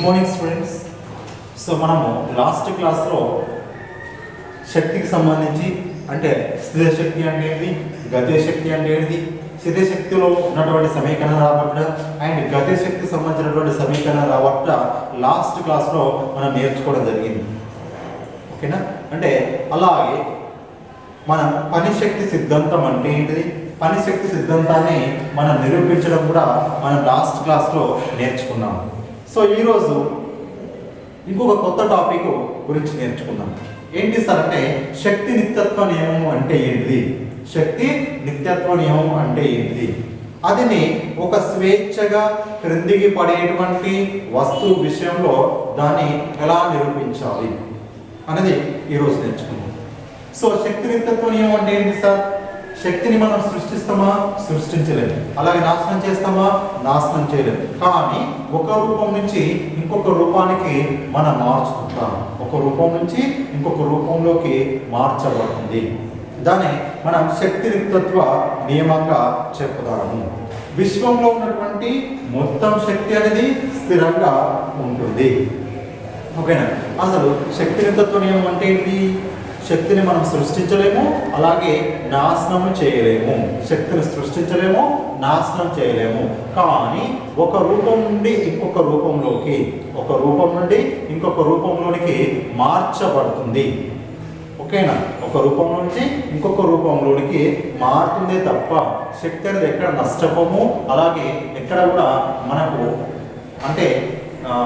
Good morning students. So మనము last క్లాస్లో శక్తికి సంబంధించి అంటే స్థిర శక్తి అంటే ఏంటి, గతిశక్తి శక్తి అంటే ఏంటి, స్థిర శక్తిలో ఉన్నటువంటి సమీకరణ రాబట్ట అండ్ గతిశక్తికి శక్తికి సంబంధించినటువంటి సమీకరణ రాబట్ట లాస్ట్ క్లాస్లో మనం నేర్చుకోవడం జరిగింది. ఓకేనా? అంటే అలాగే మనం పనిశక్తి సిద్ధాంతం అంటే ఏంటిది, పనిశక్తి సిద్ధాంతాన్ని మనం నిరూపించడం కూడా మనం లాస్ట్ క్లాస్లో నేర్చుకున్నాము. సో ఈరోజు ఇంకొక కొత్త టాపిక్ గురించి నేర్చుకుందాం. ఏంటి సార్ అంటే శక్తి నిత్యత్వ నియమం అంటే ఏంటిది, శక్తి నిత్యత్వ నియమం అంటే ఏంటిది, అదిని ఒక స్వేచ్ఛగా క్రిందికి పడేటువంటి వస్తువు విషయంలో దాన్ని ఎలా నిరూపించాలి అనేది ఈరోజు నేర్చుకుందాం. సో శక్తి నిత్యత్వ నియమం అంటే ఏంటి సార్, శక్తిని మనం సృష్టిస్తామా, సృష్టించలేము. అలాగే నాశనం చేస్తామా, నాశనం చేయలేము. కానీ ఒక రూపం నుంచి ఇంకొక రూపానికి మనం మార్చుకుంటాం, ఒక రూపం నుంచి ఇంకొక రూపంలోకి మార్చబడుతుంది. దాన్ని మనం శక్తి నిత్యత్వ నియమంగా చెప్పుతాము. విశ్వంలో ఉన్నటువంటి మొత్తం శక్తి అనేది స్థిరంగా ఉంటుంది. ఓకేనా? అసలు శక్తి నిత్యత్వ నియమం అంటే ఏంటి, శక్తిని మనం సృష్టించలేము, అలాగే నాశనం చేయలేము. శక్తిని సృష్టించలేము, నాశనం చేయలేము. కానీ ఒక రూపం నుండి ఇంకొక రూపంలోకి, ఒక రూపం నుండి ఇంకొక రూపంలోనికి మార్చబడుతుంది. ఓకేనా? ఒక రూపం నుంచి ఇంకొక రూపంలోనికి మారుతుందే తప్ప శక్తి అనేది ఎక్కడ నష్టపోము, అలాగే ఎక్కడ కూడా మనకు అంటే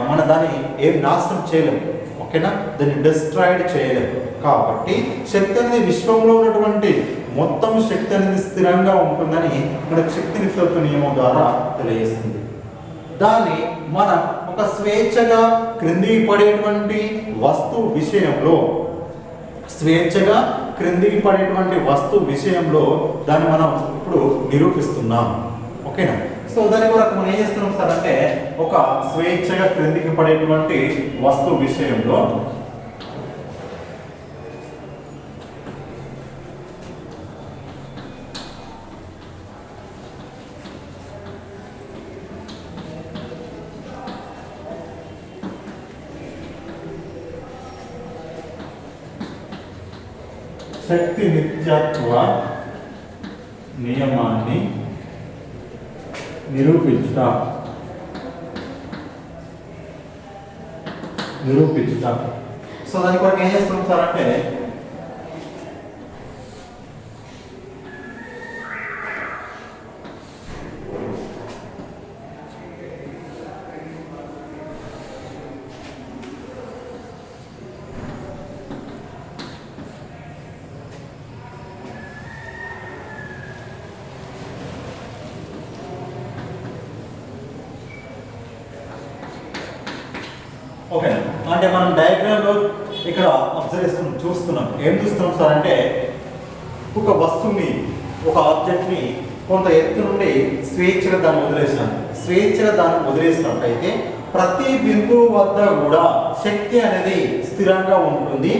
మన దాన్ని ఏం నాశనం చేయలేము. ఓకేనా? దాన్ని డిస్ట్రాయిడ్ చేయలేము. కాబట్టి శక్తి అనేది విశ్వంలో ఉన్నటువంటి మొత్తం శక్తి అనేది స్థిరంగా ఉంటుందని మనకు శక్తి నిత్యత్వ నియమం ద్వారా తెలియజేస్తుంది. దాన్ని మనం ఒక స్వేచ్ఛగా క్రిందికి పడేటువంటి వస్తువు విషయంలో, స్వేచ్ఛగా క్రిందికి పడేటువంటి వస్తువు విషయంలో దాన్ని మనం ఇప్పుడు నిరూపిస్తున్నాం. ఓకేనా? సో దాని కొరకు మనం ఏం చేస్తున్నాం సార్ అంటే ఒక స్వేచ్ఛగా క్రిందికి పడేటువంటి వస్తువు విషయంలో శక్తి నిత్యత్వ నియమాన్ని నిరూపించుట. సో దాని కొరకు ఏం చేస్తున్నాం సార్ అంటే ఓకేనా, అంటే మనం డయాగ్రామ్లో ఇక్కడ అబ్జర్వ్ చూస్తున్నాం. ఏం చూస్తున్నాం సార్ అంటే ఒక వస్తువుని, ఒక ఆబ్జెక్ట్ని కొంత ఎత్తు నుండి స్వేచ్ఛగా దాన్ని వదిలేసాను. స్వేచ్ఛగా దాన్ని వదిలేసినట్టయితే ప్రతి బిందువు వద్ద కూడా శక్తి అనేది స్థిరంగా ఉంటుంది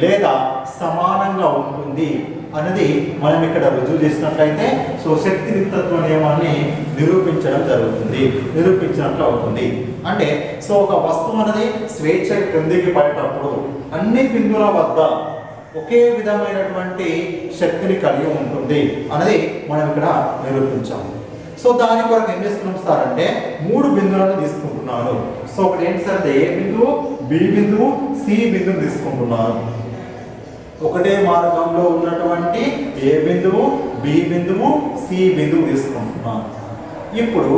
లేదా సమానంగా ఉంటుంది అనేది మనం ఇక్కడ రుజువు చేసినట్లయితే సో శక్తి నిత్యత్వ నియమాన్ని నిరూపించడం జరుగుతుంది, నిరూపించినట్లు అవుతుంది. అంటే సో ఒక వస్తువు అనేది స్వేచ్ఛ క్రిందికి పడేటప్పుడు అన్ని బిందువుల వద్ద ఒకే విధమైనటువంటి శక్తిని కలిగి ఉంటుంది అనేది మనం ఇక్కడ నిరూపించాము. సో దాని కొరకు ఏం చేస్తున్నాం సార్ అంటే 3 బిందువులను తీసుకుంటున్నాను. సో ఒకటి ఏంటి సార్, ఏ బిందువు, బి బిందువు, సి బిందువు తీసుకుంటున్నాను. ఒకటే మార్గంలో ఉన్నటువంటి ఏ బిందువు, బి బిందువు, సి బిందువు తీసుకుంటున్నాను. ఇప్పుడు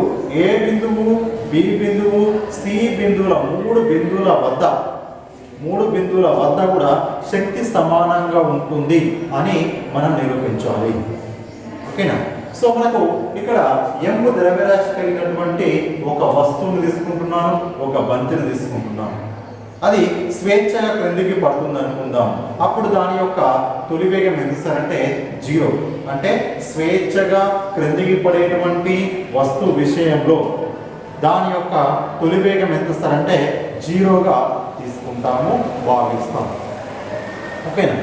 ఏ బిందువు, బి బిందువు, సి బిందువుల 3 బిందువుల వద్ద కూడా శక్తి సమానంగా ఉంటుంది అని మనం నిరూపించాలి. ఓకేనా? సో మనకు ఇక్కడ m ద్రవ్యరాశి కలిగినటువంటి ఒక వస్తువుని తీసుకుంటున్నాను, ఒక బంతిని తీసుకుంటున్నాను. అది స్వేచ్ఛగా క్రిందికి పడుతుంది అనుకుందాం. అప్పుడు దాని యొక్క తొలి వేగం ఎంత సార్ అంటే 0. అంటే స్వేచ్ఛగా క్రిందికి పడేటువంటి వస్తువు విషయంలో దాని యొక్క తొలి వేగం ఎంత సార్ అంటే 0గా తీసుకుంటాము, భావిస్తాము. ఓకేనా?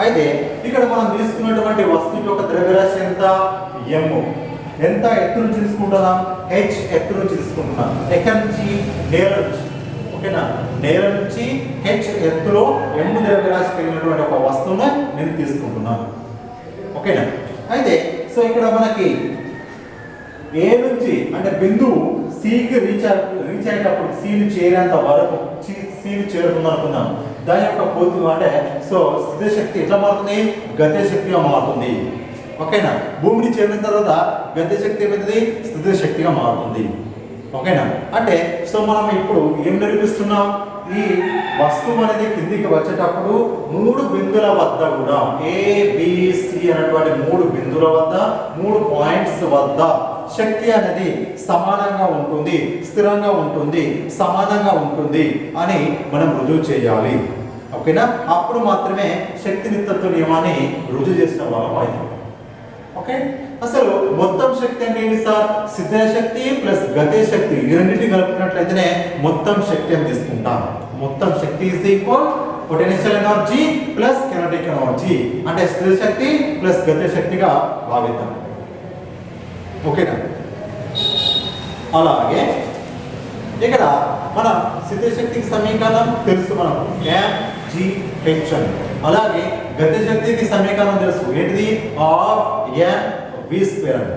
అయితే ఇక్కడ మనం తీసుకున్నటువంటి వస్తువు యొక్క ద్రవ్యరాశి ఎంత, m. ఎంత ఎత్తు నుంచి తీసుకుంటున్నాం, h ఎత్తు నుంచి తీసుకుంటున్నాం, ఎక్కడి నుంచి, నేల నుంచి. ఓకేనా. నేల నుంచి h ఎత్తులో m ద్రవ్యరాశి కలిగినటువంటి ఒక వస్తువును నేను తీసుకుంటున్నాను. ఓకేనా. అయితే సో ఇక్కడ మనకి ఏ నుంచి అంటే బిందువు సికి రీచ్ అయ్యేటప్పుడు సిని చేరేంత వరకు సిని చేరుతుంది అనుకుందాం. దాని యొక్క పూర్తి అంటే సో స్థితి శక్తి ఎట్లా మారుతుంది, గతి శక్తిగా మారుతుంది. ఓకేనా. భూమిని చేరిన తర్వాత గతి శక్తి ఏమైతుంది, స్థితి శక్తిగా మారుతుంది. ఓకేనా. అంటే సో మనం ఇప్పుడు ఏం నిరూపిస్తున్నాం, ఈ వస్తువు అనేది కిందికి వచ్చేటప్పుడు 3 బిందువుల వద్ద కూడా ABC అనేటువంటి 3 బిందువుల వద్ద 3 పాయింట్స్ వద్ద శక్తి అనేది సమానంగా ఉంటుంది, స్థిరంగా ఉంటుంది, సమానంగా ఉంటుంది అని మనం రుజువు చేయాలి. ఓకేనా. అప్పుడు మాత్రమే శక్తి నిత్యత్వ నియమాన్ని రుజువు చేసిన వాళ్ళం అవుతాం. ఓకే. అసలు మొత్తం శక్తి అంటే ఏంటి సార్, స్థితి శక్తి ప్లస్ గతి శక్తి ఈ రెండింటిని కలుపుకున్నట్లయితేనే మొత్తం శక్తి అని తీసుకుంటాం. మొత్తం శక్తి is equal potential energy plus kinetic energy, అంటే స్థితి శక్తి ప్లస్ గతి శక్తిగా భావిద్దాం. ఓకేనా. అలాగే ఇక్కడ మన స్థితి శక్తికి సమీకరణం తెలుసు మనకు mgh అని. అలాగే గతి శక్తికి సమీకరణం తెలుసు ఏంటిది, ఆఫ్ mv² అని.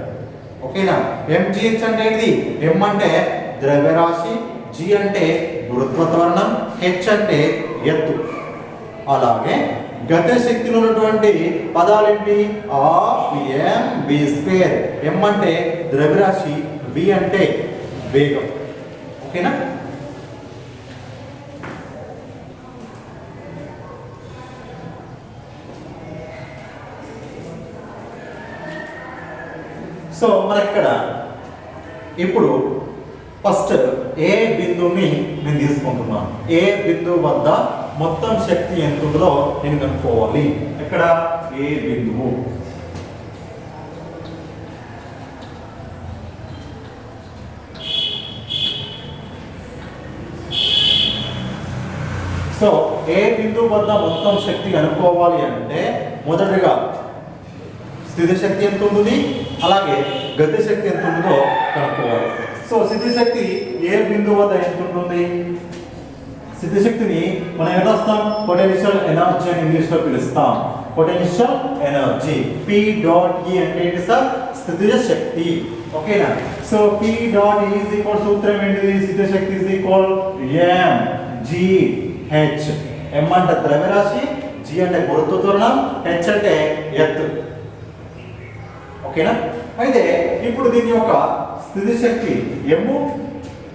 ఓకేనా. mgh అంటే ఏంటిది, m అంటే ద్రవ్యరాశి, g అంటే గురుత్వ త్వరణం, h అంటే ఎత్తు. అలాగే గతి శక్తిలో ఉన్నటువంటి పదాలు ఏంటి, ఆఫ్ mv². m అంటే ద్రవ్యరాశి, v అంటే వేగం. ఓకేనా. సో మన ఇక్కడ ఇప్పుడు ఫస్ట్ ఏ బిందువుని నేను తీసుకుంటున్నాను. ఏ బిందువు వద్ద మొత్తం శక్తి ఎంత ఉందో నేను కనుక్కోవాలి. ఇక్కడ ఏ బిందువు, సో ఏ బిందువు వద్ద మొత్తం శక్తి కనుక్కోవాలి అంటే మొదటిగా స్థితి శక్తి ఎంత ఉంటుంది, అలాగే గతి శక్తి ఎంత ఉంటుందో కనుక్కోవాలి. సో స్థితి శక్తి ఏ బిందువు వద్ద ఎంత ఉంటుంది, స్థితి శక్తిని మనం ఎలా వస్తాం, పొటెన్షియల్ ఎనర్జీ అని ఇంగ్లీష్ లో పిలుస్తాం. Potential energy P dot E అంటే ఏంటి సార్, స్థితిజ శక్తి. ఓకేనా. So P dot E is equal సూత్రం ఏంటిది, స్థితిజ శక్తి ఈజ్ ఈక్వల్ mgh. m అంటే ద్రవ్యరాశి, g అంటే గురుత్వ త్వరణం, h అంటే ఎత్తు. ఓకేనా. అయితే ఇప్పుడు దీని యొక్క స్థితి శక్తి m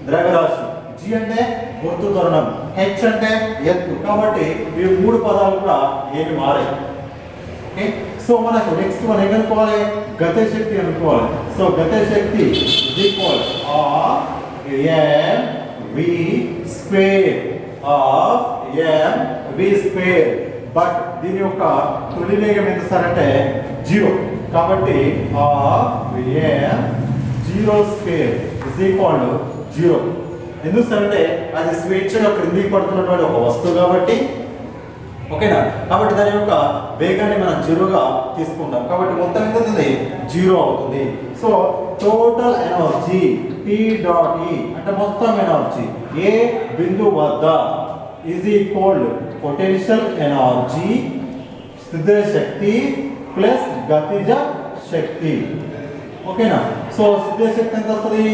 ద్రవ్యరాశి, g అంటే గురుత్వ త్వరణం, h అంటే ఎత్తు. కాబట్టి ఈ 3 పదాలు కూడా ఏమి మారాయి. ఓకే. సో మనకు నెక్స్ట్ మనం ఏం అనుకోవాలి, గతి శక్తి అనుకోవాలి. సో గతి శక్తి is equal of mv² of mv². But దీని యొక్క తొలి వేగం ఎంత సార్ అంటే 0. కాబట్టి of m0² is equal to 0. ఎందుకు సార్ అంటే అది స్వేచ్ఛగా క్రిందికి పడుతున్నటువంటి ఒక వస్తువు కాబట్టి. ఓకేనా. కాబట్టి దాని యొక్క వేగాన్ని మనం 0గా తీసుకుంటాం. కాబట్టి మొత్తం ఎంత అవుతుంది, 0 అవుతుంది. So total energy P dot E అంటే మొత్తం ఎనర్జీ ఏ బిందువు వద్ద ఈజ్ ఈక్వల్ పొటెన్షియల్ ఎనర్జీ, స్థితి శక్తి ప్లస్ గతిజ శక్తి. ఓకేనా. సో స్థితి శక్తి ఎంత వస్తుంది,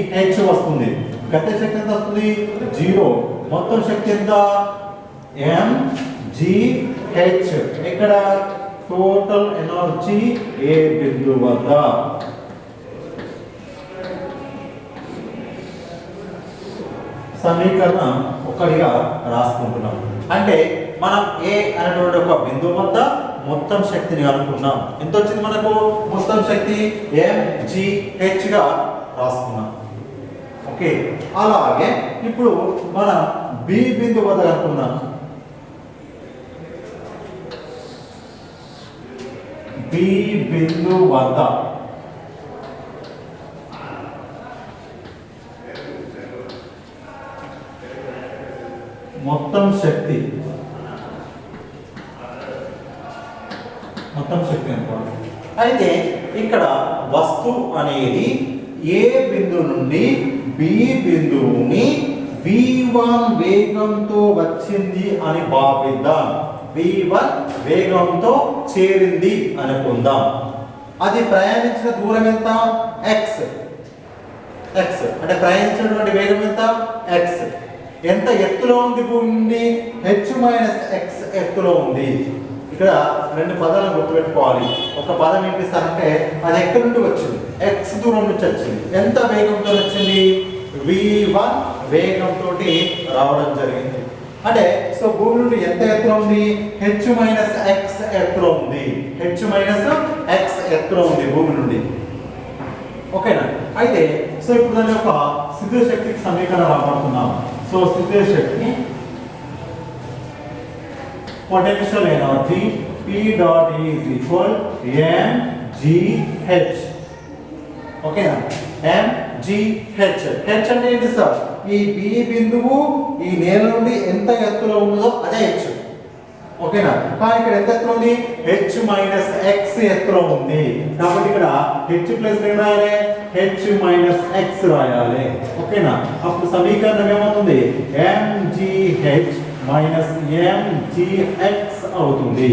mgh వస్తుంది. గతి శక్తి ఎంత వస్తుంది, 0. మొత్తం శక్తి ఎంత, mgh. ఇక్కడ టోటల్ ఎనర్జీ ఏ బిందువు వద్ద. సమీకరణం ఒక్కడిగా రాసుకుంటున్నాం. అంటే మనం ఏ అనేటువంటి ఒక బిందువు వద్ద మొత్తం శక్తిని అనుకున్నాం. ఎంత వచ్చింది మనకు, మొత్తం శక్తి mgh గా రాసుకున్నాం. ఓకే. అలాగే ఇప్పుడు మనం బి బిందువు వద్ద అనుకున్నాం. బి బిందువు వద్ద మొత్తం శక్తి అనుకోండి. అయితే ఇక్కడ వస్తువు అనేది ఏ బిందువు నుండి బి బిందువుని v1 వేగంతో వచ్చింది అని భావిద్దాం. v1 వేగంతో చేరింది అనుకుందాం. అది ప్రయాణించిన దూరం ఎంత? x. అంటే ప్రయాణించినటువంటి వేగం ఎంత? x. ఎంత ఎత్తులో ఉంది భూమి నుండి? h - x ఎత్తులో ఉంది. ఇక్కడ రెండు పదాలను గుర్తుపెట్టుకోవాలి. ఒక పదం ఏంటి సార్ అంటే అది ఎక్కడి నుండి వచ్చింది? x దూరం నుంచి వచ్చింది. ఎంత వేగంతో వచ్చింది? v1 వేగంతో రావడం జరిగింది. అంటే సో భూమి నుండి ఎంత ఎత్తులో ఉంది? h - x ఎత్తులో ఉంది. h - x ఎత్తులో ఉంది భూమి నుండి. ఓకేనా? అయితే సో ఇప్పుడు దాని యొక్క స్థితిజ శక్తికి సమీకరణం రాబడుతున్నాం. సో స్థితిజ శక్తి potential energy P dot E is equal mgh. ఓకేనా? mgh. h అంటే ఏంటి సార్? ఈ B బిందువు ఈ నేల నుండి ఎంత ఎత్తులో ఉన్నదో అదే h. ఓకేనా? కానీ ఇక్కడ ఎంత ఎత్తులో ఉంది? h - x ఎత్తులో ఉంది. కాబట్టి ఇక్కడ h ప్లస్ ఏం రాయాలి? h - x రాయాలి. ఓకేనా? అప్పుడు సమీకరణం ఏమవుతుంది? mgh mgx అవుతుంది.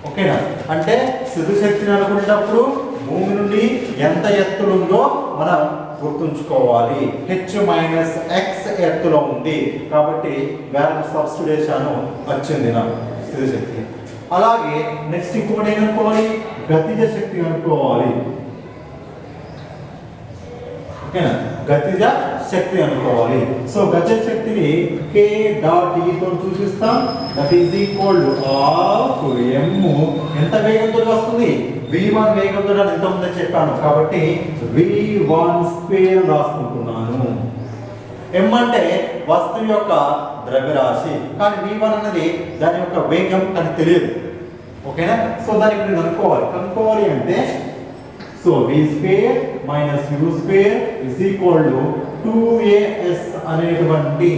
ఓకేనా? అంటే స్థితి శక్తిని అనుకునేటప్పుడు భూమి నుండి ఎంత ఎత్తులో ఉందో మనం గుర్తుంచుకోవాలి. h - x ఎత్తులో ఉంది కాబట్టి వాల్యూ సబ్స్టిట్యూషన్ వచ్చింది నా స్థితి శక్తి. అలాగే నెక్స్ట్ ఇంకొకటి ఏమనుకోవాలి? గతిజ శక్తి అనుకోవాలి. ఓకేనా? గతిజ శక్తి అనుకోవాలి. సో గతిజ శక్తిని k డాట్ e తో సూచిస్తాం. That is equal to of m. ఎంత వేగంతో వస్తుంది? v1 వేగంతో నేను ఎంత ఉందో చెప్పాను కాబట్టి v1 స్క్వేర్ రాసుకుంటున్నాను. m అంటే వస్తువు యొక్క ద్రవ్యరాశి, కానీ v1 అనేది దాని యొక్క వేగం అని తెలియదు. ఓకేనా? సో దానికి నేను కనుక్కోవాలి అంటే so v square minus u square is equal to 2as అనేటువంటి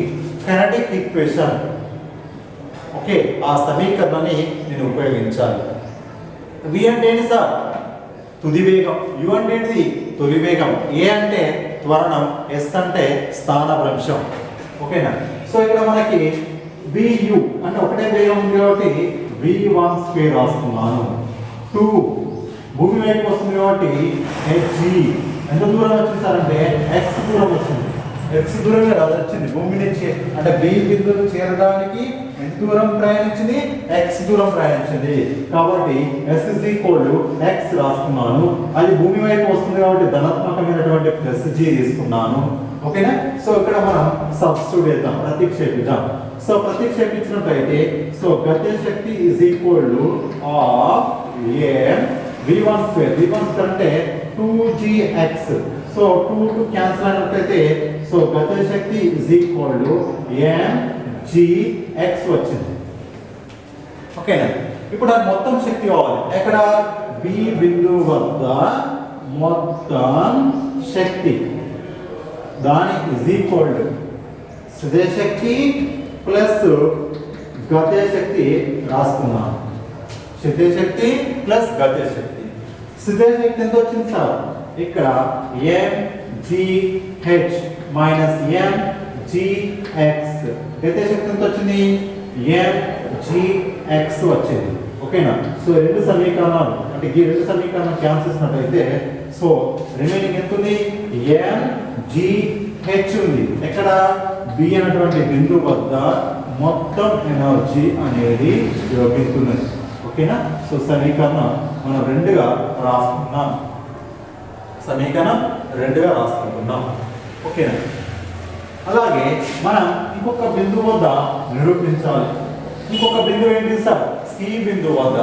కైనెటిక్ ఈక్వేషన్. ఓకే, ఆ సమీకరణాన్ని నేను ఉపయోగించాలి. v అంటే ఏంటి సార్? తుది వేగం. u అంటే ఏంటిది? తొలి వేగం. a అంటే త్వరణం. s అంటే స్థానభ్రంశం. ఓకేనా? సో ఇక్కడ మనకి vu అంటే ఒకటే వేగం ఉంది కాబట్టి v1 స్క్వేర్ రాస్తున్నాను. 2 భూమి వైపు వస్తుంది కాబట్టి hg ఎంత దూరం వచ్చింది సార్ అంటే x దూరం వచ్చింది. x దూరంగా వచ్చింది భూమి నుంచి, అంటే b బిందువుకు చేరడానికి ఎంత దూరం ప్రయాణించింది? x దూరం ప్రయాణించింది. కాబట్టి s x రాసుకున్నాను. అది భూమి వైపు వస్తుంది కాబట్టి ధనాత్మకమైనటువంటి ప్లస్ g తీసుకున్నాను. ఓకేనా? సో ఇక్కడ మనం సబ్స్టిట్యూట్ చేద్దాం, ప్రతిక్షేపిద్దాం. సో ప్రతిక్షేపించినట్లయితే సో గతిజ శక్తి is equal to of v1 square. v1 square అంటే 2gx. సో 2 క్యాన్సిల్ అయినట్లయితే సో గతిజ శక్తి ఇస్ ఈక్వల్ టు mgx వచ్చింది. ఓకేనా? ఇప్పుడు అది మొత్తం శక్తి కావాలి. ఎక్కడ? b బిందువు వద్ద మొత్తం శక్తి దాని ఇస్ ఈక్వల్ టు స్థితిజ శక్తి ప్లస్ గతిజ శక్తి రాసుకున్నాను. స్థితిజ శక్తి ప్లస్ గతిజ శక్తి. స్థితిజ శక్తి ఎంత వచ్చింది సార్? ఇక్కడ mgh మైనస్ mgx. గతిజ శక్తి ఎంత వచ్చింది? mgx వచ్చింది. ఓకేనా? సో రెండు సమీకరణాలు అంటే ఈ రెండు సమీకరణాలు క్యాన్సిల్ చేసినట్లయితే సో రిమైనింగ్ ఎంత ఉంది? mgh ఉంది. ఎక్కడ? b అనేటువంటి బిందువు వద్ద మొత్తం ఎనర్జీ అనేది యోగిస్తున్నది. ఓకేనా? సో సమీకరణం మనం రెండుగా రాసుకుంటున్నాం. ఓకేనా? అలాగే మనం ఇంకొక బిందువు వద్ద నిరూపించాలి. ఇంకొక బిందువు ఏంటి సార్? సి బిందువు వద్ద.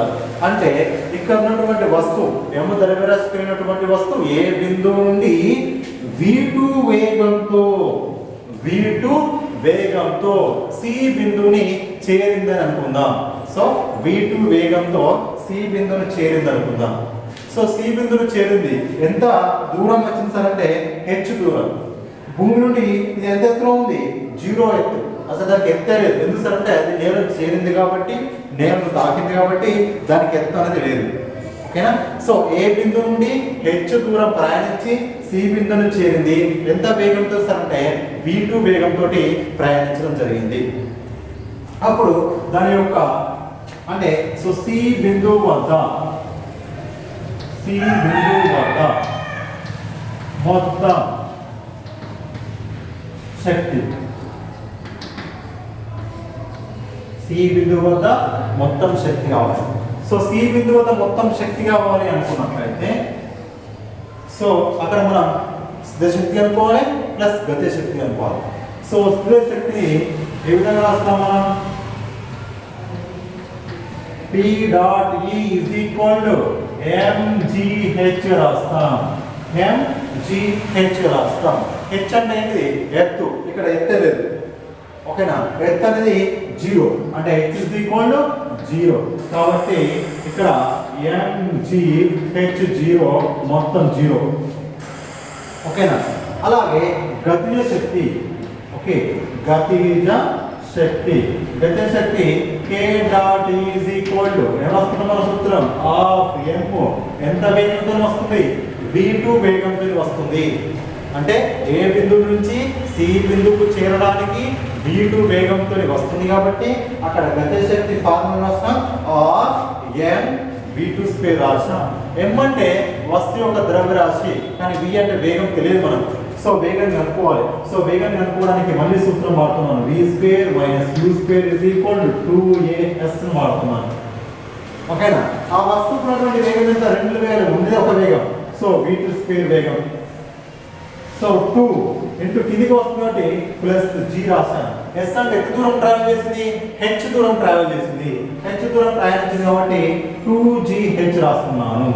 అంటే ఇక్కడ ఉన్నటువంటి వస్తువు m ద్రవ్యరాశి కలిగినటువంటి వస్తువు ఏ బిందువు నుండి v2 వేగంతో సి బిందువుని చేరిందని అనుకుందాం. సో v2 వేగంతో సి బిందువుని చేరింది అనుకుందాం. సో సి బిందువుని చేరింది. ఎంత దూరం వచ్చింది సార్ అంటే h దూరం. భూమి నుండి ఇది ఎంత ఎత్తులో ఉంది? 0 ఎత్తు. అసలు దానికి ఎత్తే లేదు. ఎందుకు సార్ అంటే అది నేలను చేరింది కాబట్టి, నేలను తాకింది కాబట్టి దానికి ఎత్తు అనేది లేదు. ఓకేనా. సో ఏ బిందు నుండి h దూరం ప్రయాణించి సి బిందును చేరింది. ఎంత వేగంతో సార్ అంటే v2 వేగంతో ప్రయాణించడం జరిగింది. అప్పుడు దాని యొక్క అంటే సో సి బిందువు వద్ద మొత్తం శక్తి సి బిందువు వద్ద మొత్తం శక్తి కావాలి. సో సి బిందువు వద్ద మొత్తం శక్తి కావాలి అనుకున్నట్లయితే సో అక్కడ మనం స్థిర శక్తి అనుకోవాలి ప్లస్ గతి శక్తి అనుకోవాలి. సో స్థిర శక్తిని ఏ విధంగా రాస్తాం మనం? P dot E is equal to mgh రాస్తాం. mgh రాస్తాం. h అంటే ఏంటి? ఎత్తు. ఇక్కడ ఎత్తే లేదు. ఓకేనా. ఎత్తు అనేది 0 అంటే h is equal to 0. కాబట్టి ఇక్కడ mgh 0 మొత్తం 0. ఓకేనా. అలాగే గతిజ శక్తి. ఓకే, గతిజ శక్తి k dot E is equal to ఏమొస్తుంది మన సూత్రం? Of m. ఎంత వేగంతో వస్తుంది? v2 వేగంతో వస్తుంది. అంటే ఏ బిందువు నుంచి సి బిందువుకు చేరడానికి v2 వేగంతో వస్తుంది కాబట్టి అక్కడ గతిజ శక్తి ఫార్ములా రాస్తాం ఆఫ్ m v2² రాస్తాం. m అంటే వస్తువు యొక్క ద్రవ్యరాశి, కానీ v అంటే వేగం తెలియదు మనకు. సో వేగాన్ని కనుక్కోవాలి. సో వేగాన్ని కనుక్కోవడానికి మళ్ళీ సూత్రం వాడుతున్నాను. v² - u² = 2as వాడుతున్నాను. ఓకేనా. ఆ వస్తువుకు ఉన్నటువంటి వేగం ఎంత? 2 వేగం ఉంది, ఒక వేగం. సో v2² వేగం. సో 2 ఇంటూ కిందికి వస్తుంది కాబట్టి ప్లస్ g రాశాను. s అంటే ఎంత దూరం ట్రావెల్ చేసింది? h దూరం ట్రావెల్ చేసింది. h దూరం ప్రయాణించింది కాబట్టి 2gh రాస్తున్నాను.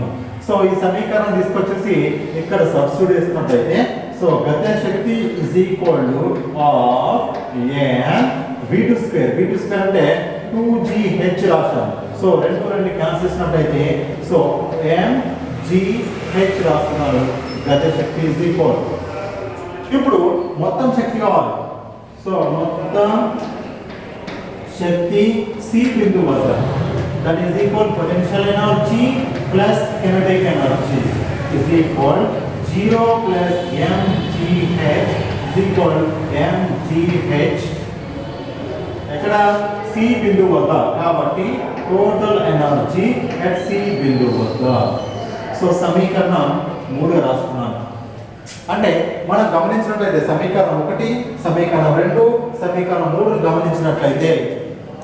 సో ఈ సమీకరణం తీసుకొచ్చేసి ఇక్కడ సబ్స్టిట్యూట్ చేసినట్లయితే సో గతిజ శక్తి is equal to of n v2² అంటే 2gh రాశాను. సో రెండు క్యాన్సిల్ చేసినట్లయితే సో mgh రాస్తున్నాను. గతిజ శక్తి ఇజ్ ఈక్వల్. ఇప్పుడు మొత్తం శక్తి కావాలి. సో మొత్తం శక్తి సి బిందువు వద్ద that is equal potential energy plus kinetic energy is equal 0 plus mgh is equal mgh ఎక్కడ? సి బిందువు వద్ద. కాబట్టి టోటల్ ఎనర్జీ అట్ సి బిందువు వద్ద. సో సమీకరణం 3 రాస్తున్నాను. అంటే మనం గమనించినట్లయితే సమీకరణం 1, సమీకరణం 2, సమీకరణం 3 గమనించినట్లయితే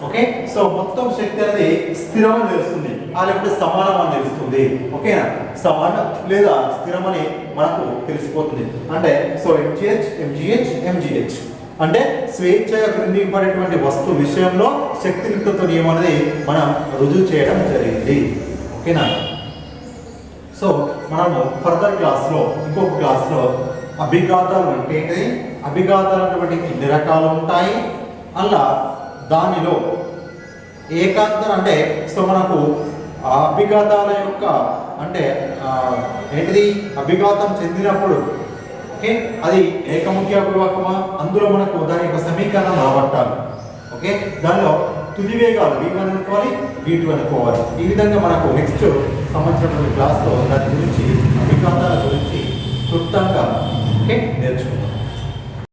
ఓకే. సో మొత్తం శక్తి అనేది స్థిరమని తెలుస్తుంది, లేకపోతే సమానం అని తెలుస్తుంది. ఓకేనా. సమానం లేదా స్థిరమని మనకు తెలిసిపోతుంది. అంటే సో mgh అంటే స్వేచ్ఛగా క్రిందికి పడేటువంటి వస్తువు విషయంలో శక్తి నిత్యత్వ నియమం అనేది మనం రుజువు చేయడం జరిగింది. ఓకేనా. సో మనము ఫర్దర్ క్లాస్లో ఇంకొక క్లాస్లో అభిఘాతాలు అంటే ఏంటి, అభిఘాతాలు అటువంటి ఎన్ని రకాలు ఉంటాయి, అలా దానిలో ఏకాంతం అంటే సో మనకు ఆ అభిఘాతాల యొక్క అంటే ఏంటిది అభిఘాతం చెందినప్పుడు ఓకే అది ఏకముఖ్య అభివాకమా, అందులో మనకు దాని యొక్క సమీకరణం రాబట్టాలి. ఓకే, దానిలో తుది వేగాలు v1 అనుకోవాలి, v2 అనుకోవాలి. ఈ విధంగా మనకు నెక్స్ట్ సంబంధించినటువంటి క్లాస్లో దాని గురించి అభిఘాతాల గురించి క్లుప్తంగా ఓకే నేర్చుకుందాం.